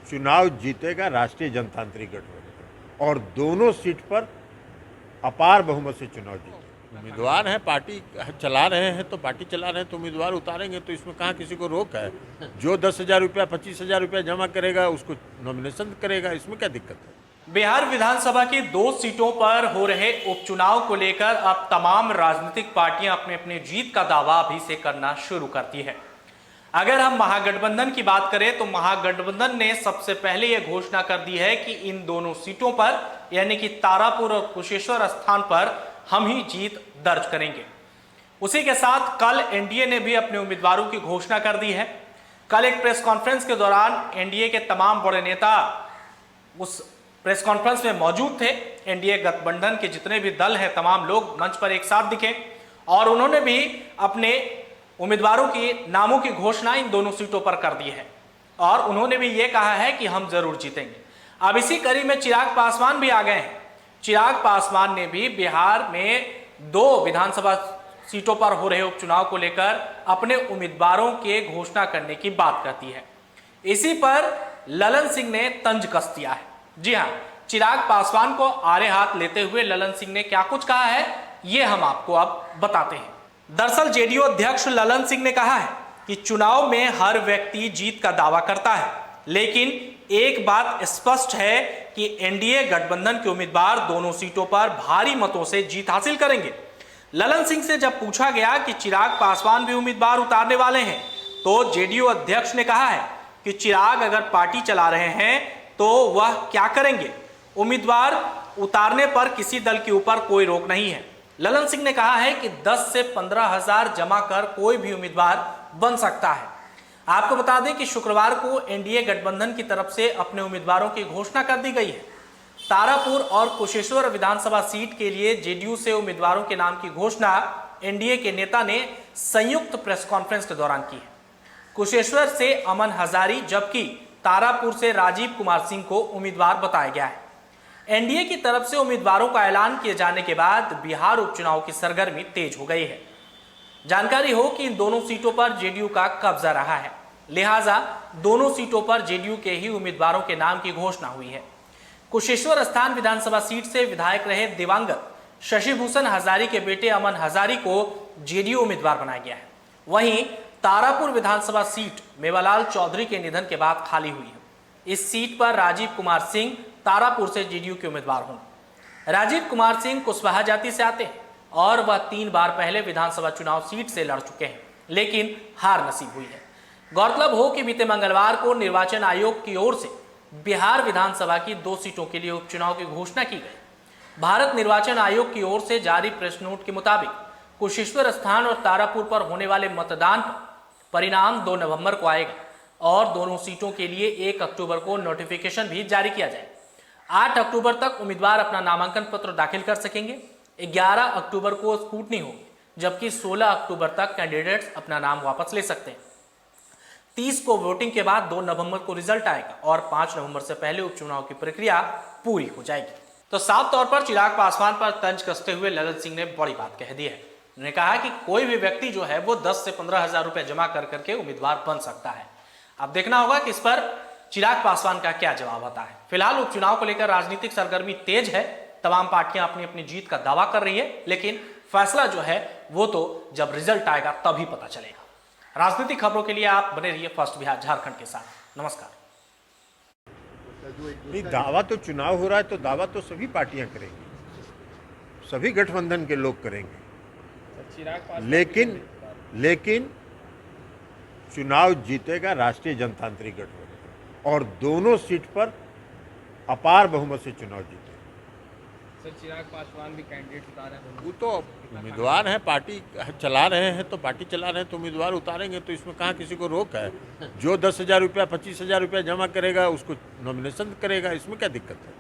चुनाव जीतेगा राष्ट्रीय जनतांत्रिक गठबंधन और दोनों सीट पर अपार बहुमत से चुनाव जीतेगा। उम्मीदवार हैं, पार्टी चला रहे हैं तो पार्टी चला रहे हैं तो उम्मीदवार उतारेंगे, तो इसमें कहाँ किसी को रोक है। जो 10,000 रुपया 25,000 रुपया जमा करेगा उसको नॉमिनेशन करेगा, इसमें क्या दिक्कत है। बिहार विधानसभा की 2 सीटों पर हो रहे उपचुनाव को लेकर अब तमाम राजनीतिक पार्टियां अपने अपने जीत का दावा अभी से करना शुरू करती है। अगर हम महागठबंधन की बात करें तो महागठबंधन ने सबसे पहले यह घोषणा कर दी है कि इन दोनों सीटों पर यानी कि तारापुर और कुशेश्वर स्थान पर हम ही जीत दर्ज करेंगे। उसी के साथ कल एनडीए ने भी अपने उम्मीदवारों की घोषणा कर दी है। कल एक प्रेस कॉन्फ्रेंस के दौरान एनडीए के तमाम बड़े नेता उस प्रेस कॉन्फ्रेंस में मौजूद थे। एनडीए गठबंधन के जितने भी दल हैं तमाम लोग मंच पर एक साथ दिखे और उन्होंने भी अपने उम्मीदवारों के नामों की घोषणा इन दोनों सीटों पर कर दी है और उन्होंने भी ये कहा है कि हम जरूर जीतेंगे। अब इसी कड़ी में चिराग पासवान भी आ गए हैं। चिराग पासवान ने भी बिहार में 2 विधानसभा सीटों पर हो रहे उपचुनाव को लेकर अपने उम्मीदवारों के घोषणा करने की बात करती है। इसी पर ललन सिंह ने तंज कस दिया है। जी हां, चिराग पासवान को आड़े हाथ लेते हुए ललन सिंह ने क्या कुछ कहा है ये हम आपको अब बताते हैं। दरअसल जेडीयू अध्यक्ष ललन सिंह ने कहा है कि चुनाव में हर व्यक्ति जीत का दावा करता है, लेकिन एक बात स्पष्ट है कि एनडीए गठबंधन के उम्मीदवार दोनों सीटों पर भारी मतों से जीत हासिल करेंगे। ललन सिंह से जब पूछा गया कि चिराग पासवान भी उम्मीदवार उतारने वाले हैं तो जेडीयू अध्यक्ष ने कहा है कि चिराग अगर पार्टी चला रहे हैं तो वह क्या करेंगे। उम्मीदवार उतारने पर किसी दल के ऊपर कोई रोक नहीं है। ललन सिंह ने कहा है कि 10 से 15,000 जमा कर कोई भी उम्मीदवार बन सकता है। आपको बता दें कि शुक्रवार को एनडीए गठबंधन की तरफ से अपने उम्मीदवारों की घोषणा कर दी गई है। तारापुर और कुशेश्वर विधानसभा सीट के लिए जेडीयू से उम्मीदवारों के नाम की घोषणा एनडीए के नेता ने संयुक्त प्रेस कॉन्फ्रेंस के दौरान की है। कुशेश्वर से अमन हजारी जबकि तारापुर से राजीव कुमार सिंह को उम्मीदवार बताया गया है। एनडीए की तरफ से उम्मीदवारों का ऐलान किए जाने के बाद बिहार उपचुनाव की सरगर्मी तेज हो गई है। जानकारी हो कि इन दोनों सीटों पर जेडीयू का कब्जा रहा है, लिहाजा दोनों सीटों पर जेडीयू के ही उम्मीदवारों के नाम की घोषणा हुई है। कुशेश्वर स्थान विधानसभा सीट से विधायक रहे दिवंगत शशिभूषण हजारी के बेटे अमन हजारी को जेडीयू उम्मीदवार बनाया गया है। वहीं तारापुर विधानसभा सीट मेवालाल चौधरी के निधन के बाद खाली हुई है। इस सीट पर राजीव कुमार सिंह तारापुर से जेडीयू के उम्मीदवार होंगे। राजीव कुमार सिंह कुशवाहा जाति से आते हैं और वह 3 बार पहले विधानसभा चुनाव सीट से लड़ चुके हैं, लेकिन हार नसीब हुई है। गौरतलब हो कि बीते मंगलवार को निर्वाचन आयोग की ओर से बिहार विधानसभा की 2 सीटों के लिए उपचुनाव की घोषणा की गई। भारत निर्वाचन आयोग की ओर से जारी प्रेस नोट के मुताबिक कुशेश्वर स्थान और तारापुर पर होने वाले मतदान पर परिणाम 2 नवंबर को आएगा और दोनों सीटों के लिए 1 अक्टूबर को नोटिफिकेशन भी जारी किया जाएगा। 8 अक्टूबर तक उम्मीदवार अपना नामांकन पत्र दाखिल कर सकेंगे। 11 अक्टूबर को स्क्रूटनी होगी, जबकि 16 अक्टूबर तक कैंडिडेट्स अपना नाम वापस ले सकते हैं। 30 को वोटिंग के बाद 2 नवंबर को रिजल्ट आएगा और 5 नवंबर से पहले उपचुनाव की प्रक्रिया पूरी हो जाएगी। तो साफ तौर पर चिराग पासवान पर तंज कसते हुए ललन सिंह ने बड़ी बात कह दी है। उन्होंने कहा कि कोई भी व्यक्ति जो है वो 10 से 15,000 रुपए जमा कर करके उम्मीदवार बन सकता है। अब देखना होगा कि इस पर चिराग पासवान का क्या जवाब आता है। फिलहाल उपचुनाव को लेकर राजनीतिक सरगर्मी तेज है। तमाम पार्टियां अपनी अपनी जीत का दावा कर रही है, लेकिन फैसला जो है वो तो जब रिजल्ट आएगा तभी पता चलेगा। राजनीतिक खबरों के लिए आप बने रहिए फर्स्ट बिहार झारखंड के साथ। नमस्कार। नहीं, दावा तो चुनाव हो रहा है तो दावा तो सभी पार्टियां करेंगी, सभी गठबंधन के लोग करेंगे, लेकिन चुनाव जीतेगा राष्ट्रीय जनतांत्रिक गठबंधन और दोनों सीट पर अपार बहुमत से चुनाव जीतेगा। चिराग पासवान भी कैंडिडेट उतारे हैं। वो तो उम्मीदवार हैं, पार्टी चला रहे हैं तो पार्टी चला रहे हैं तो उम्मीदवार उतारेंगे, तो इसमें कहाँ किसी को रोक है। जो 10,000 रुपया 25,000 रुपया जमा करेगा उसको नॉमिनेशन करेगा, इसमें क्या दिक्कत है।